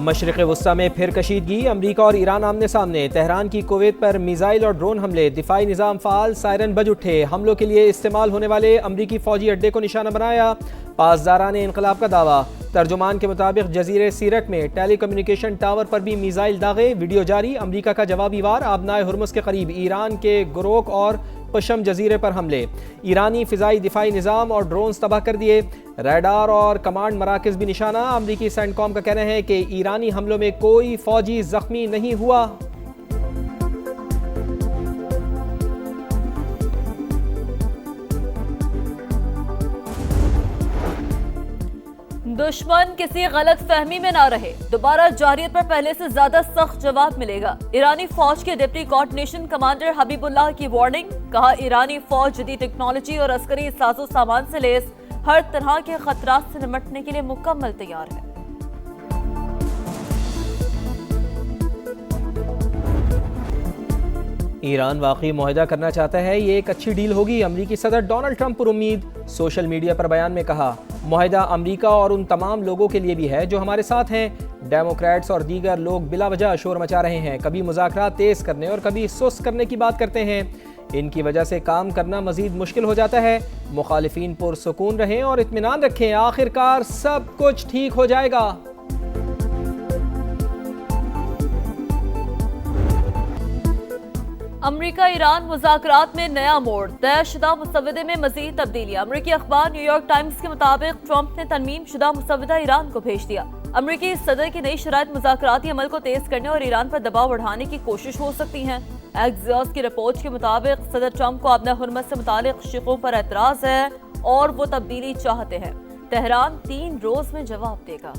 مشرق وسطی میں پھر کشیدگی، امریکہ اور ایران آمنے سامنے، تہران کی کویت پر میزائل اور ڈرون حملے، دفاعی نظام فعال، سائرن بج اٹھے، حملوں کے لیے استعمال ہونے والے امریکی فوجی اڈے کو نشانہ بنایا، پاسداران انقلاب کا دعویٰ، ترجمان کے مطابق جزیرے سیرک میں ٹیلی کمیونیکیشن ٹاور پر بھی میزائل داغے، ویڈیو جاری، امریکہ کا جوابی وار، آبنائے ہرمز کے قریب ایران کے گروک اور پشم جزیرے پر حملے، ایرانی فضائی دفاعی نظام اور ڈرونز تباہ کر دیے، ریڈار اور کمانڈ مراکز بھی نشانہ، امریکی سینٹ کام کا کہنا ہے کہ ایرانی حملوں میں کوئی فوجی زخمی نہیں ہوا۔ دشمن کسی غلط فہمی میں نہ رہے، دوبارہ جارحیت پر پہلے سے زیادہ سخت جواب ملے گا، ایرانی فوج کے ڈپٹی کوآرڈینیشن کمانڈر حبیب اللہ کی وارننگ، کہا ایرانی فوج جدید ٹیکنالوجی اور عسکری ساز و سامان سے لیس ہر طرح کے خطرات سے نمٹنے کے لیے مکمل تیار ہے۔ ایران واقعی معاہدہ کرنا چاہتا ہے، یہ ایک اچھی ڈیل ہوگی، امریکی صدر ڈونلڈ ٹرمپ پر امید، سوشل میڈیا پر بیان میں کہا، معاہدہ امریکہ اور ان تمام لوگوں کے لیے بھی ہے جو ہمارے ساتھ ہیں، ڈیموکریٹس اور دیگر لوگ بلا وجہ شور مچا رہے ہیں، کبھی مذاکرات تیز کرنے اور کبھی سست کرنے کی بات کرتے ہیں، ان کی وجہ سے کام کرنا مزید مشکل ہو جاتا ہے، مخالفین پرسکون رہیں اور اطمینان رکھیں، آخر کار سب کچھ ٹھیک ہو جائے گا۔ امریکہ ایران مذاکرات میں نیا موڑ، طے شدہ مسودے میں مزید تبدیلیاں، امریکی اخبار نیو یارک ٹائمز کے مطابق ٹرمپ نے ترمیم شدہ مسودہ ایران کو بھیج دیا، امریکی صدر کی نئی شرائط مذاکراتی عمل کو تیز کرنے اور ایران پر دباؤ بڑھانے کی کوشش ہو سکتی ہیں، ایکزیوس کی رپورٹ کے مطابق صدر ٹرمپ کو آبنائے ہرمز سے متعلق شقوں پر اعتراض ہے اور وہ تبدیلی چاہتے ہیں، تہران 3 روز میں جواب دے گا۔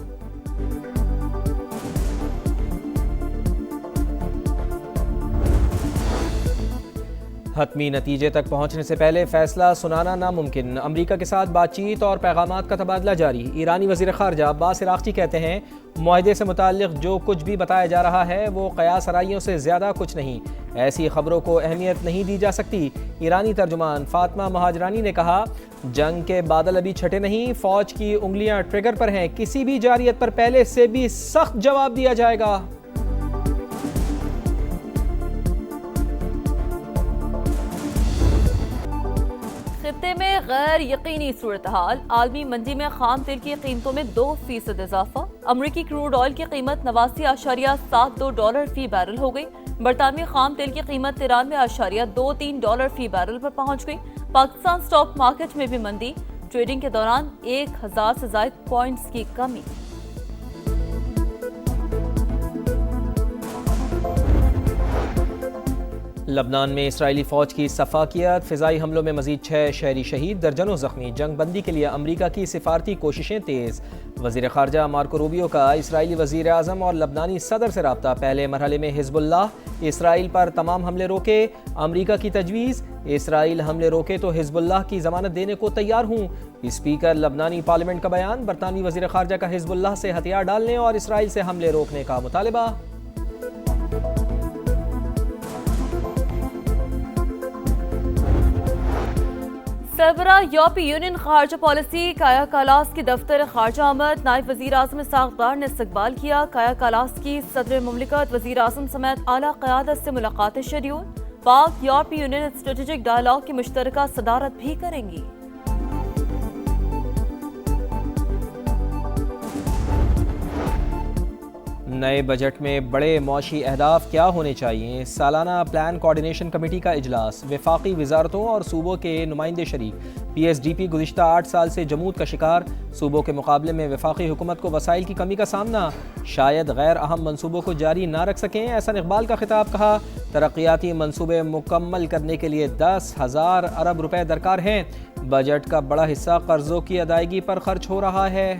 حتمی نتیجے تک پہنچنے سے پہلے فیصلہ سنانا ناممکن، امریکہ کے ساتھ بات چیت اور پیغامات کا تبادلہ جاری، ایرانی وزیر خارجہ عباس عراقچی کہتے ہیں معاہدے سے متعلق جو کچھ بھی بتایا جا رہا ہے وہ قیاس آرائیوں سے زیادہ کچھ نہیں، ایسی خبروں کو اہمیت نہیں دی جا سکتی، ایرانی ترجمان فاطمہ مہاجرانی نے کہا جنگ کے بادل ابھی چھٹے نہیں، فوج کی انگلیاں ٹریگر پر ہیں، کسی بھی جارحیت پر پہلے سے بھی سخت جواب دیا جائے گا۔ خطے میں غیر یقینی صورتحال، عالمی منڈی میں خام تیل کی قیمتوں میں 2% اضافہ، امریکی کروڈ آئل کی قیمت $89.72 فی بیرل ہو گئی، برطانوی خام تیل کی قیمت $93.23 فی بیرل پر پہنچ گئی، پاکستان سٹاک مارکیٹ میں بھی مندی، ٹریڈنگ کے دوران 1000 سے زائد پوائنٹس کی کمی۔ لبنان میں اسرائیلی فوج کی صفاقیت، فضائی حملوں میں مزید 6 شہری شہید، درجنوں زخمی، جنگ بندی کے لیے امریکہ کی سفارتی کوششیں تیز، وزیر خارجہ مارکو روبیو کا اسرائیلی وزیر اعظم اور لبنانی صدر سے رابطہ، پہلے مرحلے میں حزب اللہ، اسرائیل پر تمام حملے روکے، امریکہ کی تجویز، اسرائیل حملے روکے تو حزب اللہ کی ضمانت دینے کو تیار ہوں، اسپیکر لبنانی پارلیمنٹ کا بیان، برطانوی وزیر خارجہ کا حزب اللہ سے ہتھیار ڈالنے اور اسرائیل سے حملے روکنے کا مطالبہ۔ سربراہ یورپی یونین خارجہ پالیسی کایا کالاس کی دفتر خارجہ آمد، نائب وزیر اعظم اسحاق ڈار نے استقبال کیا، کایا کالاس کی صدر مملکت، وزیر اعظم سمیت اعلیٰ قیادت سے ملاقاتیں شیڈول، پاک یورپی یونین اسٹریٹجک ڈائیلاگ کی مشترکہ صدارت بھی کریں گی۔ نئے بجٹ میں بڑے معاشی اہداف کیا ہونے چاہیے، سالانہ پلان کوارڈینیشن کمیٹی کا اجلاس، وفاقی وزارتوں اور صوبوں کے نمائندے شریک، پی ایس ڈی پی گزشتہ 8 سال سے جمود کا شکار، صوبوں کے مقابلے میں وفاقی حکومت کو وسائل کی کمی کا سامنا، شاید غیر اہم منصوبوں کو جاری نہ رکھ سکیں، احسن اقبال کا خطاب، کہا ترقیاتی منصوبے مکمل کرنے کے لیے 10,000 ارب روپے درکار ہیں، بجٹ کا بڑا حصہ قرضوں کی ادائیگی پر خرچ ہو رہا ہے۔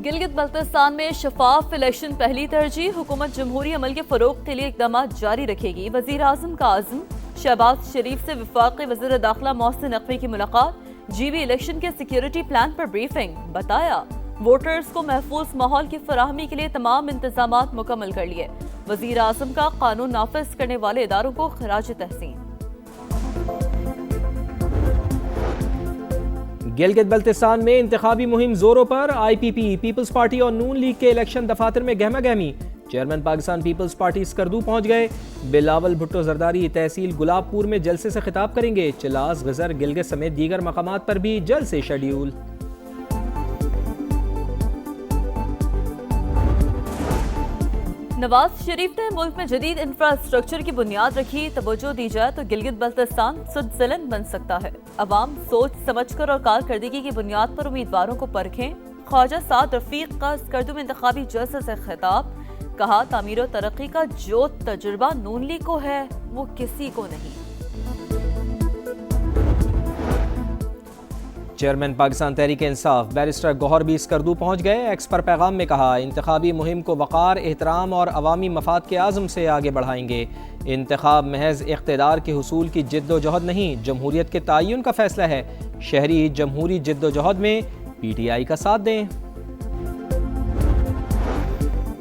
گلگت بلتستان میں شفاف الیکشن پہلی ترجیح، حکومت جمہوری عمل کے فروغ کے لیے اقدامات جاری رکھے گی، وزیر اعظم کا عزم، شہباز شریف سے وفاقی وزیر داخلہ محسن نقوی کی ملاقات، جی بی الیکشن کے سیکیورٹی پلان پر بریفنگ، بتایا ووٹرز کو محفوظ ماحول کی فراہمی کے لیے تمام انتظامات مکمل کر لیے، وزیر اعظم کا قانون نافذ کرنے والے اداروں کو خراج تحسین۔ گلگت بلتستان میں انتخابی مہم زوروں پر، آئی پی پی، پیپلز پارٹی اور نون لیگ کے الیکشن دفاتر میں گہما گہمی، chairman Pakistan peoples party Skardu پہنچ گئے، بلاول بھٹو زرداری تحصیل گلاب پور میں جلسے سے خطاب کریں گے، چلاس، غزر، گلگت سمیت دیگر مقامات پر بھی جلسے شیڈیول۔ نواز شریف نے ملک میں جدید انفراسٹرکچر کی بنیاد رکھی، توجہ دی جائے تو گلگت بلتستان سوئٹزرلینڈ بن سکتا ہے، عوام سوچ سمجھ کر اور کارکردگی کی بنیاد پر امیدواروں کو پرکھیں۔ خواجہ سعد رفیق کا اسکردو میں انتخابی جلسے سے خطاب، کہا تعمیر و ترقی کا جو تجربہ نون لیگ کو ہے وہ کسی کو نہیں۔ چیئرمین پاکستان تحریک انصاف بیرسٹر گوہر بھی اسکردو پہنچ گئے، ایکس پر پیغام میں کہا انتخابی مہم کو وقار، احترام اور عوامی مفاد کے عزم سے آگے بڑھائیں گے، انتخاب محض اقتدار کے حصول کی جد و جہد نہیں، جمہوریت کے تعین کا فیصلہ ہے، شہری جمہوری جد و جہد میں پی ٹی آئی کا ساتھ دیں۔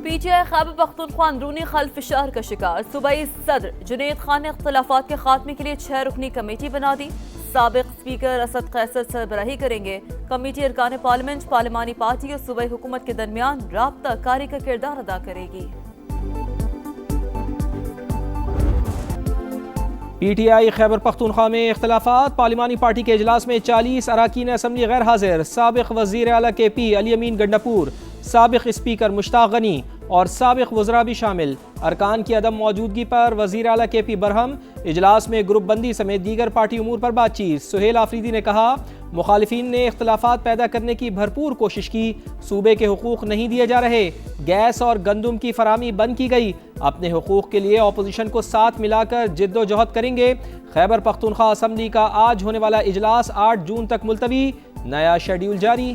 P T I Khyber Pakhtunkhwa اندرونی خلفشار کا شکار، صوبائی صدر جنید خان نے اختلافات کے خاتمے کے لیے 6 رکنی کمیٹی بنا دی، سابق اسپیکر اسد قیصر سربراہی کریں گے، کمیٹی ارکان پارلیمنٹ، پارلیمانی پارٹی اور صوبائی حکومت کے درمیان رابطہ کاری کا کردار ادا کرے گی۔ P T I Khyber Pakhtunkhwa میں اختلافات، پارلیمانی پارٹی کے اجلاس میں 40 اراکین اسمبلی غیر حاضر، سابق وزیر اعلیٰ کے پی علی امین گنڈاپور، سابق اسپیکر مشتاق غنی اور سابق وزراء بھی شامل، ارکان کی عدم موجودگی پر وزیر اعلیٰ کے پی برہم، اجلاس میں گروپ بندی سمیت دیگر پارٹی امور پر بات چیت، سہیل آفریدی نے کہا مخالفین نے اختلافات پیدا کرنے کی بھرپور کوشش کی، صوبے کے حقوق نہیں دیے جا رہے، گیس اور گندم کی فراہمی بند کی گئی، اپنے حقوق کے لیے اپوزیشن کو ساتھ ملا کر جد و جہد کریں گے۔ خیبر پختونخوا اسمبلی کا آج ہونے والا اجلاس 8 جون تک ملتوی، نیا شیڈیول جاری۔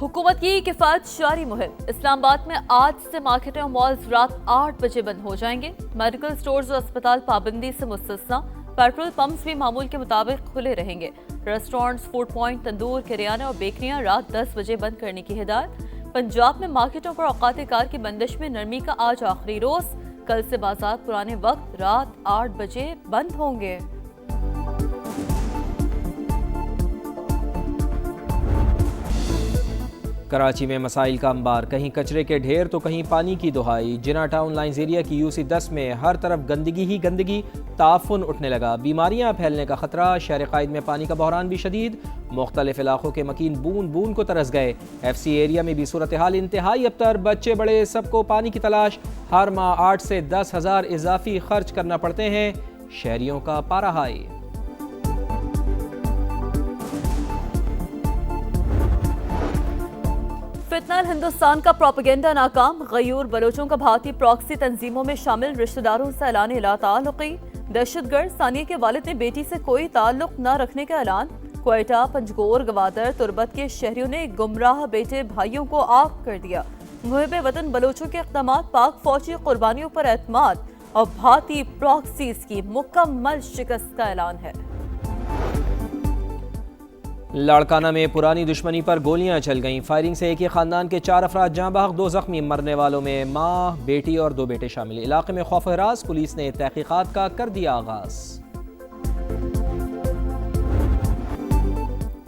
حکومت کی کفایت شعاری مہم، اسلام آباد میں آج سے مارکیٹیں اور مالز رات 8 بجے بند ہو جائیں گے، میڈیکل سٹورز اور اسپتال پابندی سے مستثنیٰ، پیٹرول پمپس بھی معمول کے مطابق کھلے رہیں گے، ریسٹورانٹس، فوڈ پوائنٹ، تندور، کریانہ اور بیکریاں رات 10 بجے بند کرنے کی ہدایت۔ پنجاب میں مارکیٹوں پر اوقات کار کی بندش میں نرمی کا آج آخری روز، کل سے بازار پرانے وقت رات 8 بجے بند ہوں گے۔ کراچی میں مسائل کا انبار، کہیں کچرے کے ڈھیر تو کہیں پانی کی دہائی، جنا ٹاؤن لائنز ایریا کی UC 10 میں ہر طرف گندگی ہی گندگی، تعفن اٹھنے لگا، بیماریاں پھیلنے کا خطرہ، شہر قائد میں پانی کا بحران بھی شدید، مختلف علاقوں کے مکین بون بون کو ترس گئے، FC ایریا میں بھی صورتحال انتہائی ابتر، بچے بڑے سب کو پانی کی تلاش، ہر ماہ 8 سے 10 ہزار اضافی خرچ کرنا پڑتے ہیں، شہریوں کا پارہ ہائی۔ فتنہ ہندوستان کا پروپیگنڈا ناکام، غیور بلوچوں کا بھارتی پراکسی تنظیموں میں شامل رشتہ داروں سے اعلان لا تعلقی، دہشت گرد ثانیہ کے والد نے بیٹی سے کوئی تعلق نہ رکھنے کا اعلان، کوئٹہ، پنجگور، گوادر، تربت کے شہریوں نے گمراہ بیٹے بھائیوں کو آگ کر دیا، محب وطن بلوچوں کے اقدامات، پاک فوجی قربانیوں پر اعتماد اور بھارتی پراکسیز کی مکمل شکست کا اعلان ہے۔ لاڑکانہ میں پرانی دشمنی پر گولیاں چل گئیں، فائرنگ سے ایک ہی خاندان کے 4 افراد جاں بحق، 2 زخمی، مرنے والوں میں ماں، بیٹی اور 2 بیٹے شامل، علاقے میں خوف و ہراس، پولیس نے تحقیقات کا کر دیا آغاز۔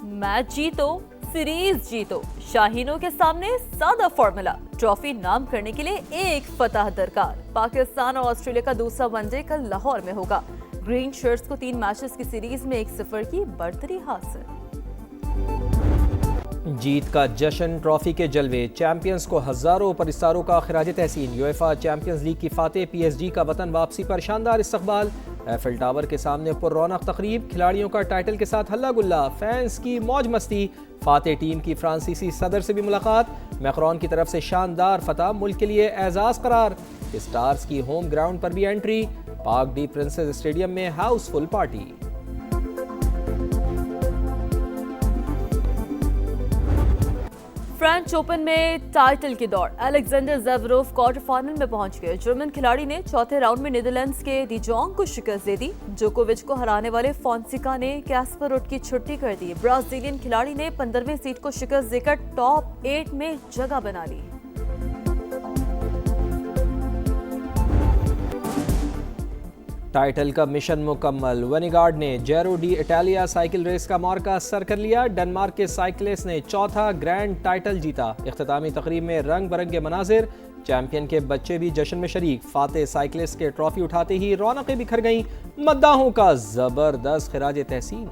میچ جیتو، سیریز جیتو، شاہینوں کے سامنے سادہ فارمولا، ٹرافی نام کرنے کے لیے ایک فتح درکار، پاکستان اور آسٹریلیا کا دوسرا ون ڈے کل لاہور میں ہوگا، گرین شرٹس کو 3 میچز کی سیریز میں 1-0 کی برتری حاصل۔ جیت کا جشن، ٹرافی کے جلوے، چیمپئنز کو ہزاروں پرستاروں کا خراج تحسین، یویفا چیمپئنز لیگ کی فاتح PSG کا وطن واپسی پر شاندار استقبال، ایفل ٹاور کے سامنے پر رونق تقریب، کھلاڑیوں کا ٹائٹل کے ساتھ ہلا گلا، فینس کی موج مستی، فاتح ٹیم کی فرانسیسی صدر سے بھی ملاقات، میکرون کی طرف سے شاندار فتح، ملک کے لیے اعزاز قرار، اسٹارز کی ہوم گراؤنڈ پر بھی entry, Parc des Princes stadium میں house full party. French Open میں ٹائٹل کی دوڑ، الیگزینڈر زیوروف کوارٹر فائنل میں پہنچ گئے، جرمن کھلاڑی نے چوتھے راؤنڈ میں نیدرلینڈز کے ڈی جونگ کو شکست دے دی، جوکووچ کو ہرانے والے فونسیکا نے کیسپر روڈ کی چھٹی کر دی، برازیلین کھلاڑی نے 15ویں سیڈ کو شکست دے کر ٹاپ 8 میں جگہ بنا لی۔ ٹائٹل کا مشن مکمل، ونیگارڈ نے Giro di Italia cycle race کا معرکہ سر کر لیا، ڈنمارک کے سائیکلسٹ نے چوتھا گرینڈ ٹائٹل جیتا۔ اختتامی تقریب میں رنگ برنگے مناظر، چیمپئن کے بچے بھی جشن میں شریک، فاتح سائیکلسٹ کے ٹرافی اٹھاتے ہی رونقیں بکھر گئیں، مداحوں کا زبردست خراج تحسین۔